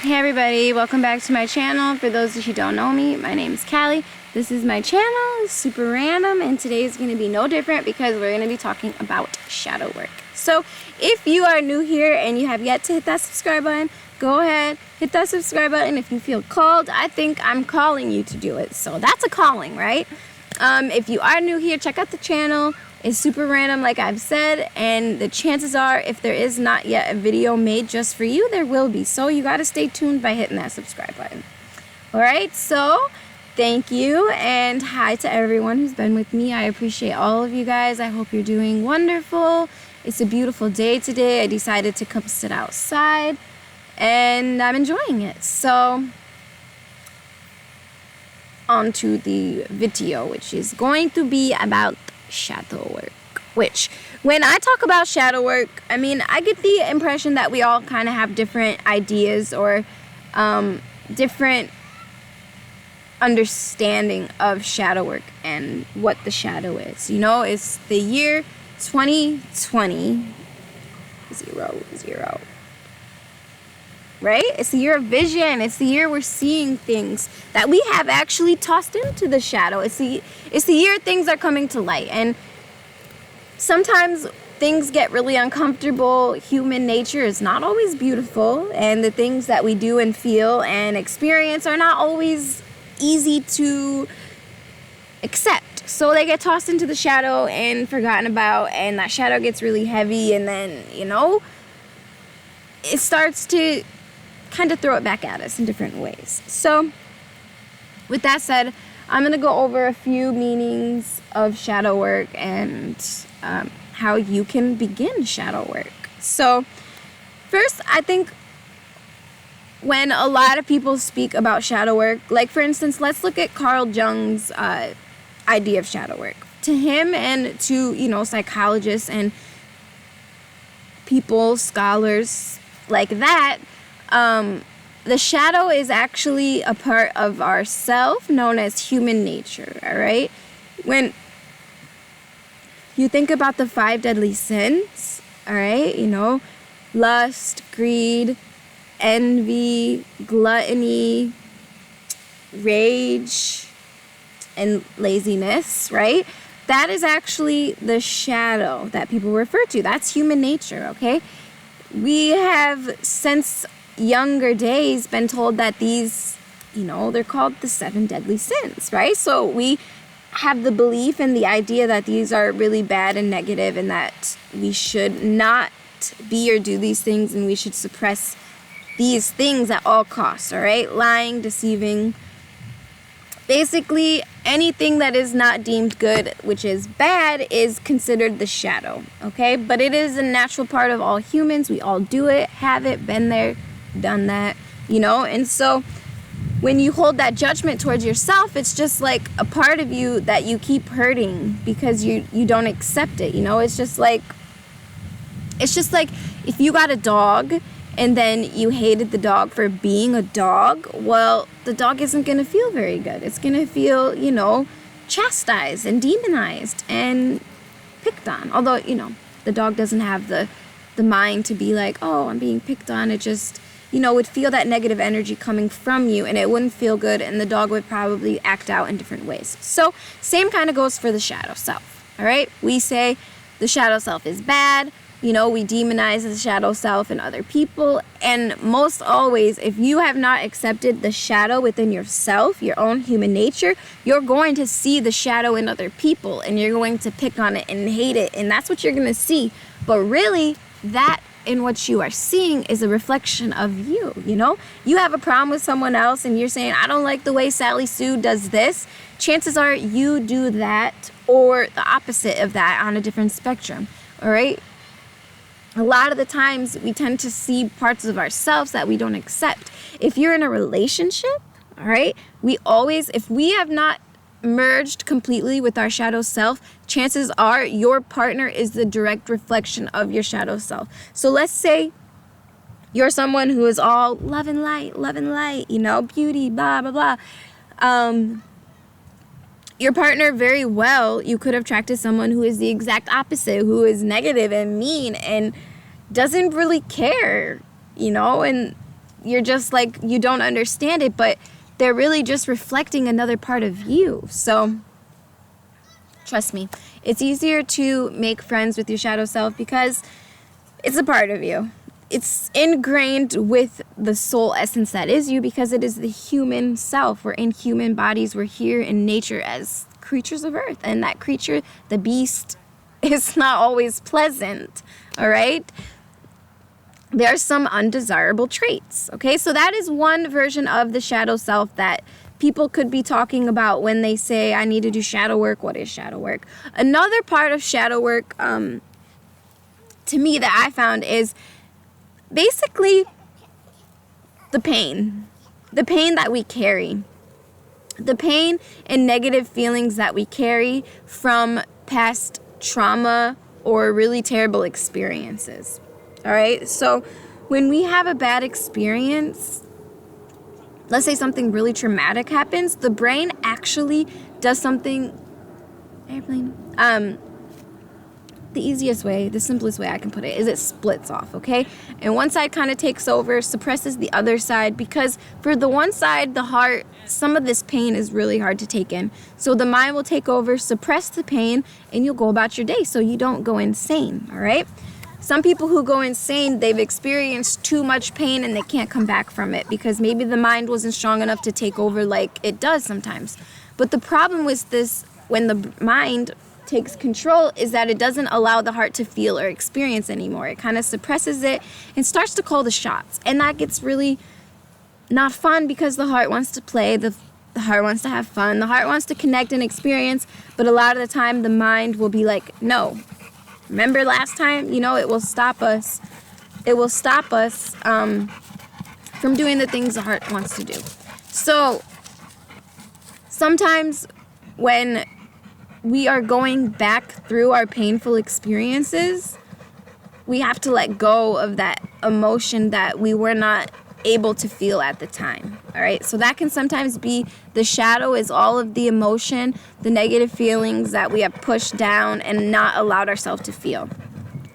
Hey everybody, welcome back to my channel. For those of you who don't know me, my name is Callie. This is my channel, it's super random, and today is going to be no different because we're going to be talking about shadow work. So if you are new here and you have yet to hit that subscribe button, go ahead, hit that subscribe button if you feel called. I think I'm calling you to do it, so that's a calling, right? If you are new here, check out the channel. It's super random, like I've said, and the chances are if there is not yet a video made just for you, there will be. So you got to stay tuned by hitting that subscribe button. Alright, so thank you, and hi to everyone who's been with me. I appreciate all of you guys. I hope you're doing wonderful. It's a beautiful day today. I decided to come sit outside, and I'm enjoying it. So on to the video, which is going to be about shadow work. Which, when I talk about shadow work, I mean, I get the impression that we all kind of have different ideas or different understanding of shadow work and what the shadow is. You know, it's the year 2020, 0. Right? It's the year of vision. It's the year we're seeing things that we have actually tossed into the shadow. It's the year things are coming to light. And sometimes things get really uncomfortable. Human nature is not always beautiful. And the things that we do and feel and experience are not always easy to accept. So they get tossed into the shadow and forgotten about. And that shadow gets really heavy. And then, you know, it starts to kind of throw it back at us in different ways. So with that said, I'm going to go over a few meanings of shadow work and how you can begin shadow work. So first, I think when a lot of people speak about shadow work, like for instance, let's look at Carl Jung's idea of shadow work. To him and to, you know, psychologists and people, scholars like that, the shadow is actually a part of our self known as human nature, all right? When you think about the 5 deadly sins, all right, you know, lust, greed, envy, gluttony, rage, and laziness, right? That is actually the shadow that people refer to. That's human nature, okay? We have, since younger days, been told that these, you know, they're called the 7 deadly sins, right? So we have the belief and the idea that these are really bad and negative and that we should not be or do these things and we should suppress these things at all costs, all right? Lying, deceiving, basically anything that is not deemed good, which is bad, is considered the shadow, okay? But it is a natural part of all humans. We all do it, have it, been there, done that, you know? And so when you hold that judgment towards yourself, it's just like a part of you that you keep hurting because you don't accept it, you know? It's just like if you got a dog and then you hated the dog for being a dog, well, the dog isn't going to feel very good. It's going to feel, you know, chastised and demonized and picked on. Although, you know, the dog doesn't have the mind to be like, oh, I'm being picked on. It just, you know, would feel that negative energy coming from you and it wouldn't feel good, and the dog would probably act out in different ways. So same kind of goes for the shadow self, all right? We say the shadow self is bad. You know, we demonize the shadow self and other people. And most always, if you have not accepted the shadow within yourself, your own human nature, you're going to see the shadow in other people and you're going to pick on it and hate it. And that's what you're going to see. But really, that in what you are seeing is a reflection of you, you know? You have a problem with someone else and you're saying, I don't like the way Sally Sue does this. Chances are you do that or the opposite of that on a different spectrum, all right? A lot of the times we tend to see parts of ourselves that we don't accept. If you're in a relationship, all right, if we have not merged completely with our shadow self, chances are your partner is the direct reflection of your shadow self. So let's say you're someone who is all love and light, you know, beauty, blah, blah, blah. Your partner, very well, you could have attracted someone who is the exact opposite, who is negative and mean and doesn't really care, you know, and you're just like, you don't understand it, but they're really just reflecting another part of you. So trust me, it's easier to make friends with your shadow self because it's a part of you. It's ingrained with the soul essence that is you, because it is the human self. We're in human bodies. We're here in nature as creatures of earth. And that creature, the beast, is not always pleasant. All right? There are some undesirable traits. Okay? So that is one version of the shadow self that people could be talking about when they say, I need to do shadow work. What is shadow work? Another part of shadow work, to me, that I found is basically the pain that we carry, the pain and negative feelings that we carry from past trauma or really terrible experiences. All right. So when we have a bad experience, let's say something really traumatic happens, the brain actually does something. Airplane. The easiest way, the simplest way I can put it, is it splits off, okay? And one side kind of takes over, suppresses the other side, because for the one side, the heart, some of this pain is really hard to take in. So the mind will take over, suppress the pain, and you'll go about your day so you don't go insane, all right? Some people who go insane, they've experienced too much pain and they can't come back from it because maybe the mind wasn't strong enough to take over like it does sometimes. But the problem with this, when the mind takes control, is that it doesn't allow the heart to feel or experience anymore. It kind of suppresses it and starts to call the shots. And that gets really not fun because the heart wants to play, the heart wants to have fun, the heart wants to connect and experience, but a lot of the time the mind will be like, no. Remember last time? It will stop us. It will stop us from doing the things the heart wants to do. So sometimes when we are going back through our painful experiences, we have to let go of that emotion that we were not able to feel at the time. All right. So that can sometimes be the shadow, is all of the emotion, the negative feelings that we have pushed down and not allowed ourselves to feel.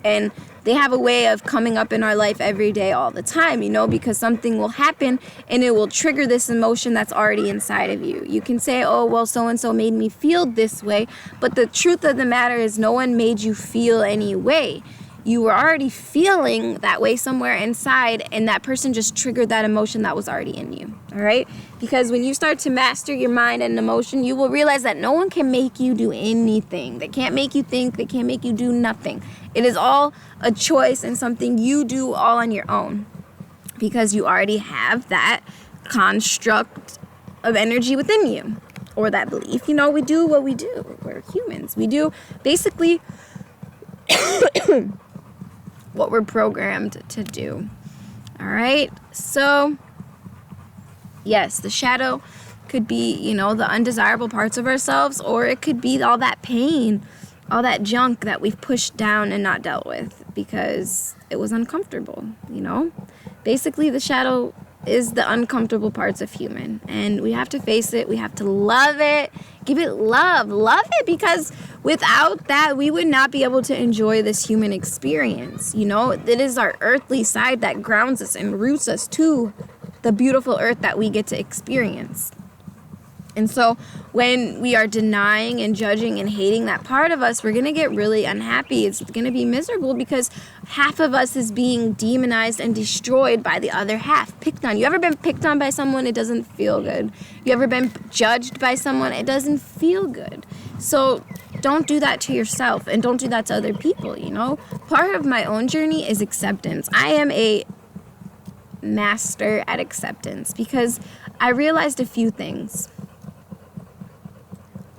And they have a way of coming up in our life every day, all the time, because something will happen and it will trigger this emotion that's already inside of you. You can say, oh, well, so-and-so made me feel this way. But the truth of the matter is no one made you feel any way. You were already feeling that way somewhere inside, and that person just triggered that emotion that was already in you, all right? Because when you start to master your mind and emotion, you will realize that no one can make you do anything. They can't make you think. They can't make you do nothing. It is all a choice and something you do all on your own, because you already have that construct of energy within you, or that belief. We do what we do. We're humans. We do basically what we're programmed to do. All right. So yes, the shadow could be, the undesirable parts of ourselves, or it could be all that pain, all that junk that we've pushed down and not dealt with because it was uncomfortable, Basically, the shadow is the uncomfortable parts of human, and we have to face it. We have to love it, give it love it, because without that, we would not be able to enjoy this human experience. It is our earthly side that grounds us and roots us to the beautiful earth that we get to experience. And so when we are denying and judging and hating that part of us, we're going to get really unhappy. It's going to be miserable because half of us is being demonized and destroyed by the other half, picked on. You ever been picked on by someone? It doesn't feel good. You ever been judged by someone? It doesn't feel good. So don't do that to yourself, and don't do that to other people, Part of my own journey is acceptance. I am a master at acceptance because I realized a few things.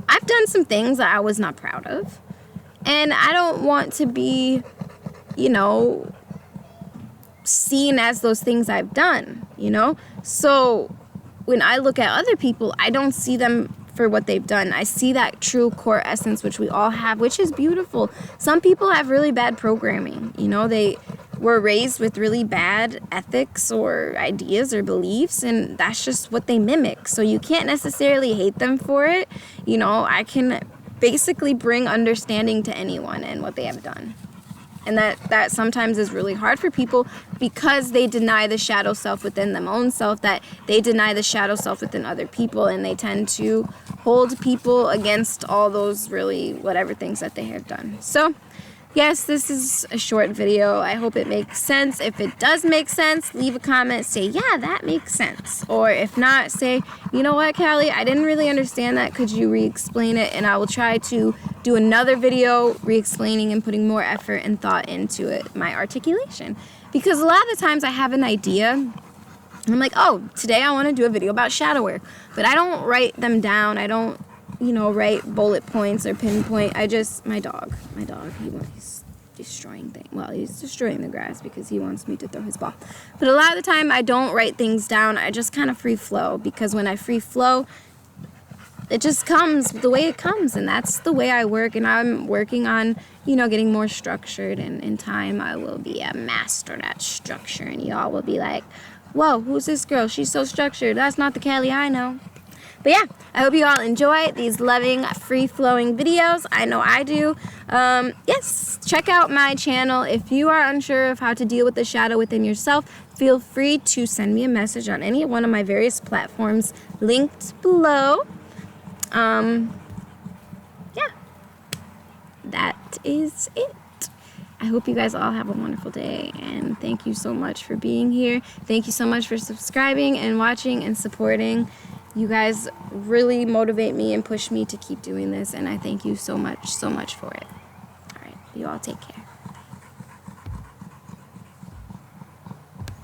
I've done some things that I was not proud of, and I don't want to be, seen as those things I've done, So when I look at other people, I don't see them for what they've done. I see that true core essence, which we all have, which is beautiful. Some people have really bad programming, they were raised with really bad ethics or ideas or beliefs, and that's just what they mimic. So you can't necessarily hate them for it. I can basically bring understanding to anyone and what they have done. And that sometimes is really hard for people because they deny the shadow self within them own self, that they deny the shadow self within other people, and they tend to hold people against all those really whatever things that they have done. So yes, this is a short video. I hope it makes sense. If it does make sense, leave a comment, say, yeah, that makes sense. Or if not, say, you know what, Callie, I didn't really understand that. Could you re-explain it? And I will try to do another video re-explaining and putting more effort and thought into it, my articulation. Because a lot of the times I have an idea, and I'm like, oh, today I want to do a video about shadow work. But I don't write them down. I don't, write bullet points or pinpoint. My dog, he's destroying things. Well, he's destroying the grass because he wants me to throw his ball. But a lot of the time I don't write things down. I just kind of free flow, because when I free flow, it just comes the way it comes, and that's the way I work. And I'm working on, getting more structured, and in time I will be a master at structure, and y'all will be like, whoa, who's this girl? She's so structured. That's not the Callie I know. But yeah, I hope you all enjoy these loving, free-flowing videos. I know I do. Yes, check out my channel. If you are unsure of how to deal with the shadow within yourself, feel free to send me a message on any one of my various platforms linked below. Yeah, that is it. I hope you guys all have a wonderful day, and thank you so much for being here. Thank you so much for subscribing and watching and supporting. You guys really motivate me and push me to keep doing this, and I thank you so much for it. All right, you all take care.